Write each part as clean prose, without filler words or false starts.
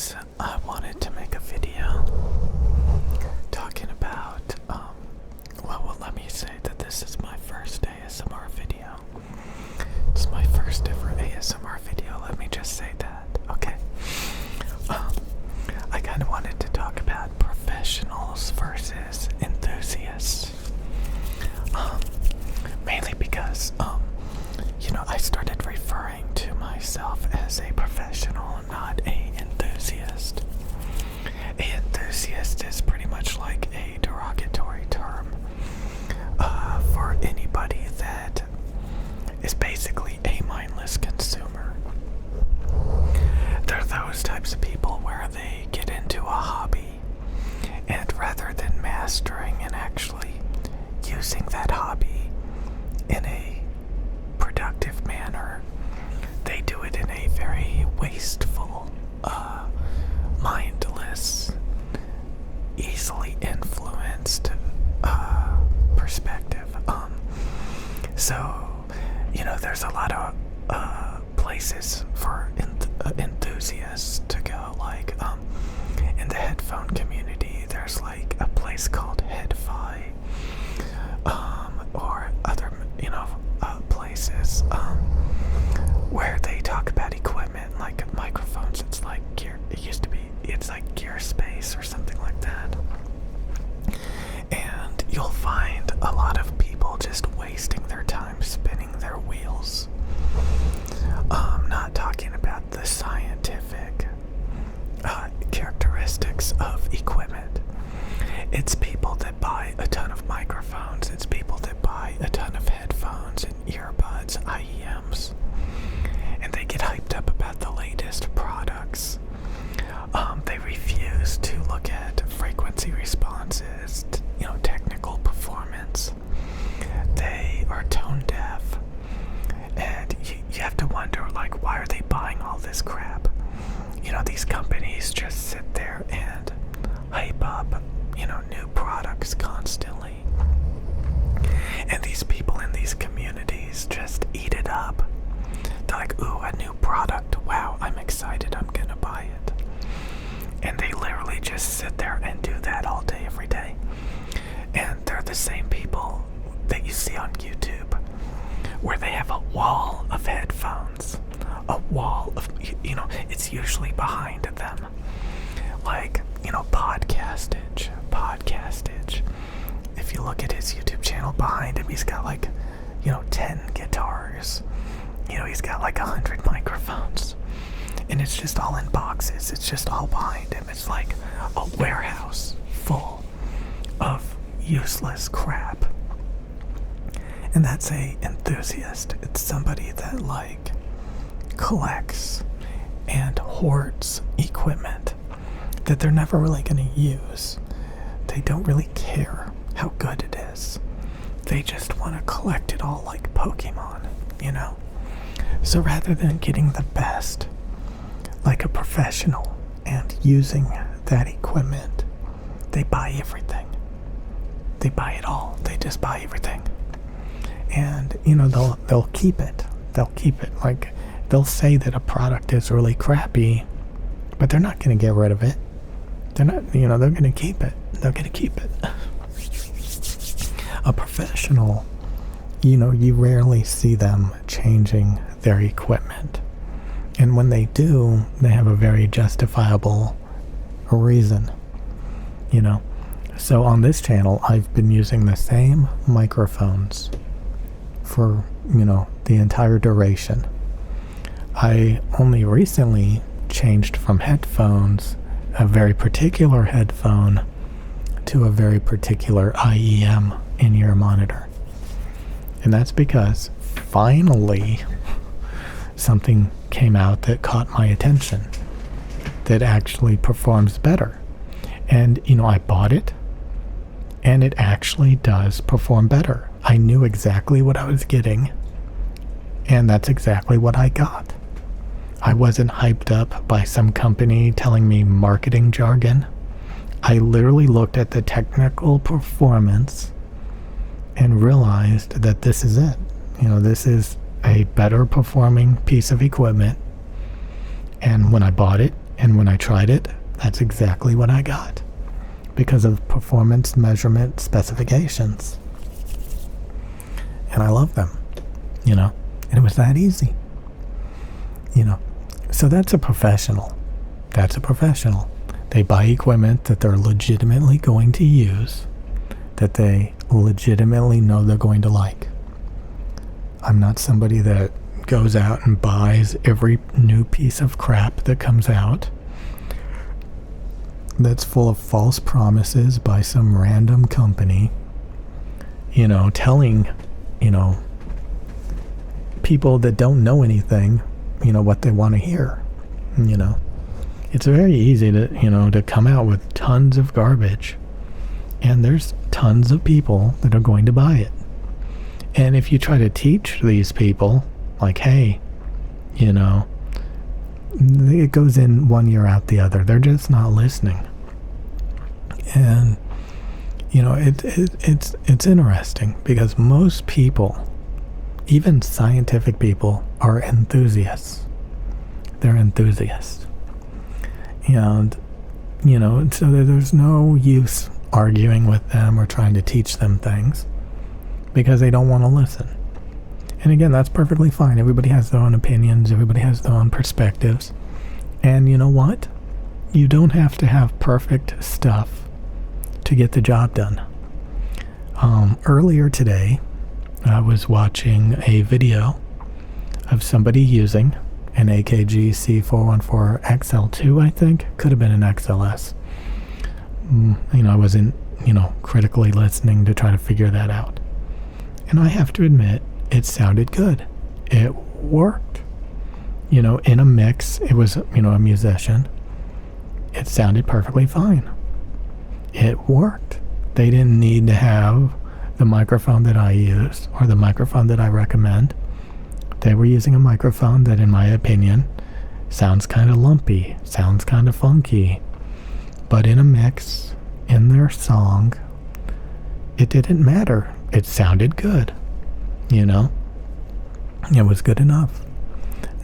Anyways, I wanted to make a video talking about, well, let me say that this is my first ASMR video. It's my first ever ASMR video, let me just say that, okay? I kind of wanted to talk about professionals versus enthusiasts. Mainly because, I started referring to myself as a professional, not a enthusiast. A enthusiast is pretty much like a derogatory term for anybody that is basically a mindless consumer. They're those types of people where they get into a hobby, and rather than mastering and actually using that hobby in a productive manner, they do it in a very wasteful, mindless, easily influenced perspective. So, there's a lot of places for enthusiasts to go. Like, in the headphone community, there's like a place called Headfi, or other, places, where they talk about equipment like microphones. It's like gear. It's like Gear Space or something like that. And you'll find a lot of people just wasting their time spinning their wheels. Not talking about the scientific characteristics of equipment. It's people that buy a ton of microphones. It's people that buy a ton of headphones and earbuds, IEMs. And they get hyped up about the latest products. They refuse to look at frequency responses, technical performance. They are tone deaf. And you have to wonder, like, why are they buying all this crap? These companies just sit there and hype up, new products constantly. And these people in these communities just eat it up. They're like, ooh, a new product. Wow, I'm excited. I'm gonna buy it. And they literally just sit there and do that all day, every day. And they're the same people that you see on YouTube, where they have a wall of headphones. A wall of, it's usually behind them. Like, podcastage. If you look at his YouTube channel, behind him, he's got like, 10 guitars. He's got like 100 microphones. And it's just all in boxes. It's just all behind him. It's like a warehouse full of useless crap. And that's a enthusiast. It's somebody that like collects and hoards equipment that they're never really going to use. They don't really care how good it is. They just want to collect it all like Pokemon, So rather than getting the best, like a professional, and using that equipment, they buy everything. They buy it all. They just buy everything. And, they'll keep it. They'll keep it. Like, they'll say that a product is really crappy, but they're not going to get rid of it. They're not, they're going to keep it. They're going to keep it. A professional, you rarely see them changing their equipment. And when they do, they have a very justifiable reason, So on this channel, I've been using the same microphones for, the entire duration. I only recently changed from headphones, a very particular headphone, to a very particular IEM in-ear monitor. And that's because finally something came out that caught my attention, that actually performs better. And, I bought it, and it actually does perform better. I knew exactly what I was getting, and that's exactly what I got. I wasn't hyped up by some company telling me marketing jargon. I literally looked at the technical performance and realized that this is it. This is a better performing piece of equipment. And when I bought it, And when I tried it, that's exactly what I got, because of performance measurement specifications. And I love them, you know, and it was that easy, you know. So that's a professional. That's a professional. They buy equipment that they're legitimately going to use, that they legitimately know they're going to like. I'm not somebody that goes out and buys every new piece of crap that comes out that's full of false promises by some random company, you know, telling, you know, people that don't know anything, you know, what they want to hear, you know. It's very easy to, you know, to come out with tons of garbage, and there's tons of people that are going to buy it. And if you try to teach these people, like, hey, you know, it goes in one ear out the other. They're just not listening. And, you know, it's interesting because most people, even scientific people, are enthusiasts. They're enthusiasts. And, you know, so there's no use arguing with them or trying to teach them things because they don't want to listen. And again, that's perfectly fine. Everybody has their own opinions. Everybody has their own perspectives. And you know what? You don't have to have perfect stuff to get the job done. Earlier today, I was watching a video of somebody using an AKG C414 XL2, I think. Could have been an XLS. You know, I wasn't, you know, critically listening to try to figure that out. And I have to admit, it sounded good. It worked. You know, in a mix, it was, you know, a musician. It sounded perfectly fine. It worked. They didn't need to have the microphone that I use or the microphone that I recommend. They were using a microphone that, in my opinion, sounds kind of lumpy, sounds kind of funky. But in a mix, in their song, it didn't matter. It sounded good, you know? It was good enough.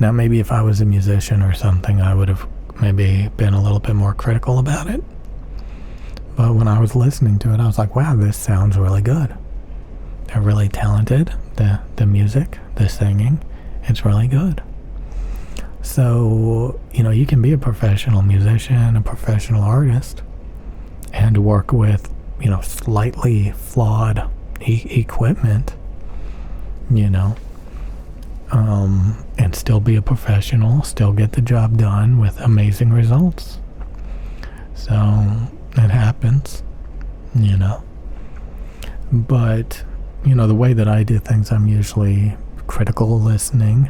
Now, maybe if I was a musician or something, I would have maybe been a little bit more critical about it. But when I was listening to it, I was like, wow, this sounds really good. They're really talented. The music, the singing, it's really good. So, you know, you can be a professional musician, a professional artist, and work with, you know, slightly flawed equipment, you know, and still be a professional, still get the job done with amazing results. So, it happens, you know. But, you know, the way that I do things, I'm usually critical listening,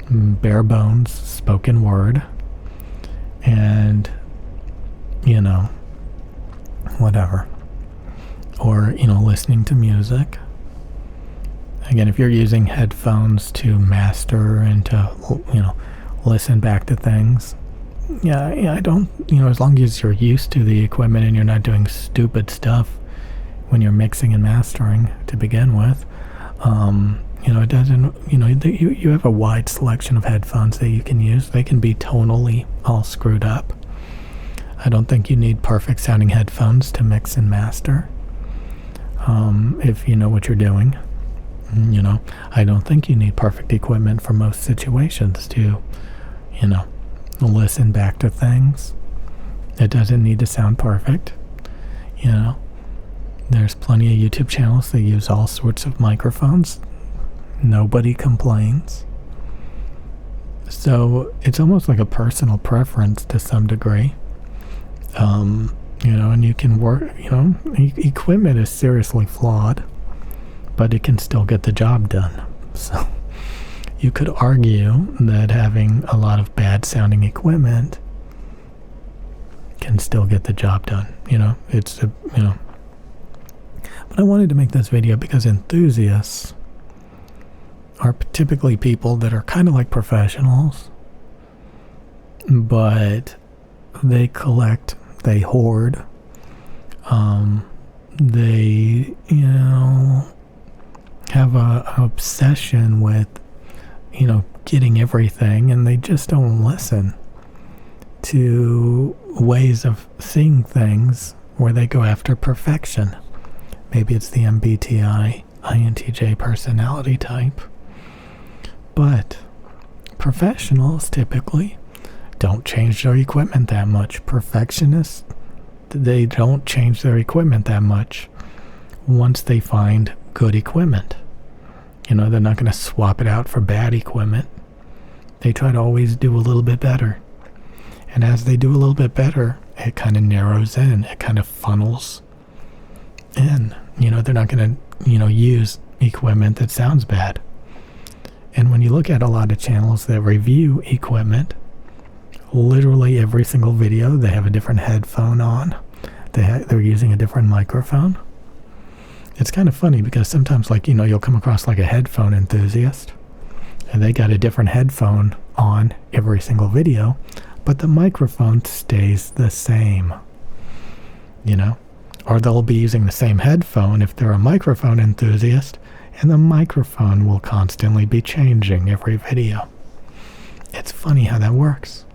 bare bones, spoken word, and, you know, whatever. Or, you know, listening to music. Again, if you're using headphones to master and to, you know, listen back to things, yeah, I don't, you know, as long as you're used to the equipment and you're not doing stupid stuff when you're mixing and mastering to begin with, you know, it doesn't, you know, you have a wide selection of headphones that you can use. They can be tonally all screwed up. I don't think you need perfect sounding headphones to mix and master, if you know what you're doing. You know, I don't think you need perfect equipment for most situations to, you know, listen back to things. It doesn't need to sound perfect, you know. There's plenty of YouTube channels that use all sorts of microphones. Nobody complains. So it's almost like a personal preference to some degree. You know, and you can work, you know, equipment is seriously flawed, but it can still get the job done. So you could argue that having a lot of bad sounding equipment can still get the job done. You know, it's, you know. But I wanted to make this video because enthusiasts are typically people that are kind of like professionals, but they collect, they hoard, they, you know, have an obsession with, you know, getting everything, and they just don't listen. to ways of seeing things where they go after perfection. Maybe it's the MBTI, INTJ personality type. But professionals typically don't change their equipment that much. Perfectionists, they don't change their equipment that much once they find good equipment. They're not going to swap it out for bad equipment. They try to always do a little bit better. And as they do a little bit better, it kind of narrows in. It kind of funnels in. They're not going to, use equipment that sounds bad. And when you look at a lot of channels that review equipment, literally every single video, they have a different headphone on. They're using a different microphone. It's kind of funny because sometimes, you'll come across like a headphone enthusiast, and they got a different headphone on every single video, but the microphone stays the same, Or they'll be using the same headphone if they're a microphone enthusiast, and the microphone will constantly be changing every video. It's funny how that works.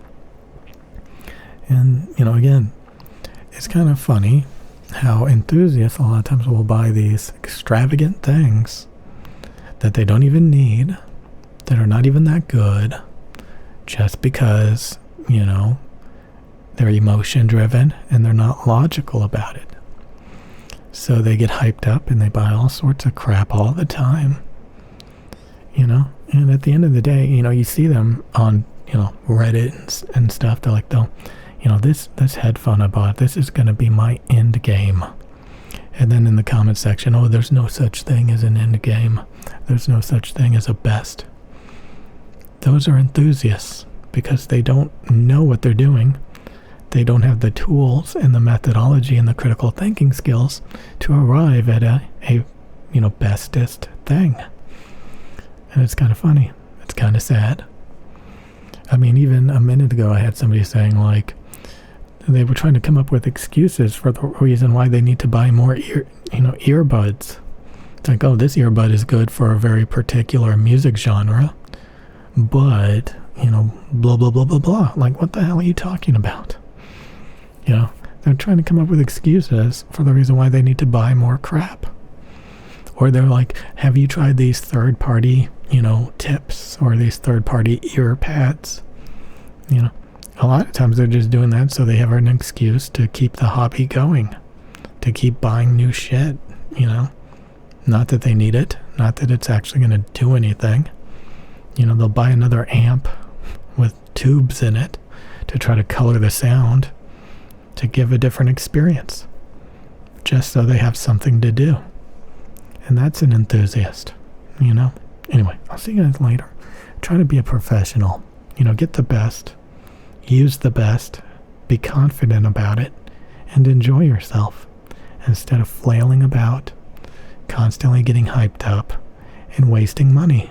And, again, it's kind of funny how enthusiasts a lot of times will buy these extravagant things that they don't even need, that are not even that good, just because, they're emotion driven and they're not logical about it. So they get hyped up and they buy all sorts of crap all the time, and at the end of the day, you see them on, Reddit and stuff. They're like, this headphone I bought, this is going to be my end game. And then in the comment section, there's no such thing as an end game. There's no such thing as a best. Those are enthusiasts because they don't know what they're doing. They don't have the tools and the methodology and the critical thinking skills to arrive at a bestest thing. And it's kind of funny. It's kind of sad. I mean, even a minute ago, I had somebody saying, they were trying to come up with excuses for the reason why they need to buy more earbuds. It's like, this earbud is good for a very particular music genre, but, blah, blah, blah, blah, blah. Like, what the hell are you talking about? They're trying to come up with excuses for the reason why they need to buy more crap. Or they're like, have you tried these third-party, tips or these third-party ear pads? A lot of times they're just doing that so they have an excuse to keep the hobby going, to keep buying new shit, Not that they need it, not that it's actually going to do anything. They'll buy another amp with tubes in it to try to color the sound to give a different experience, just so they have something to do. And that's an enthusiast, Anyway, I'll see you guys later. Try to be a professional, get the best, use the best, be confident about it, and enjoy yourself instead of flailing about, constantly getting hyped up and wasting money.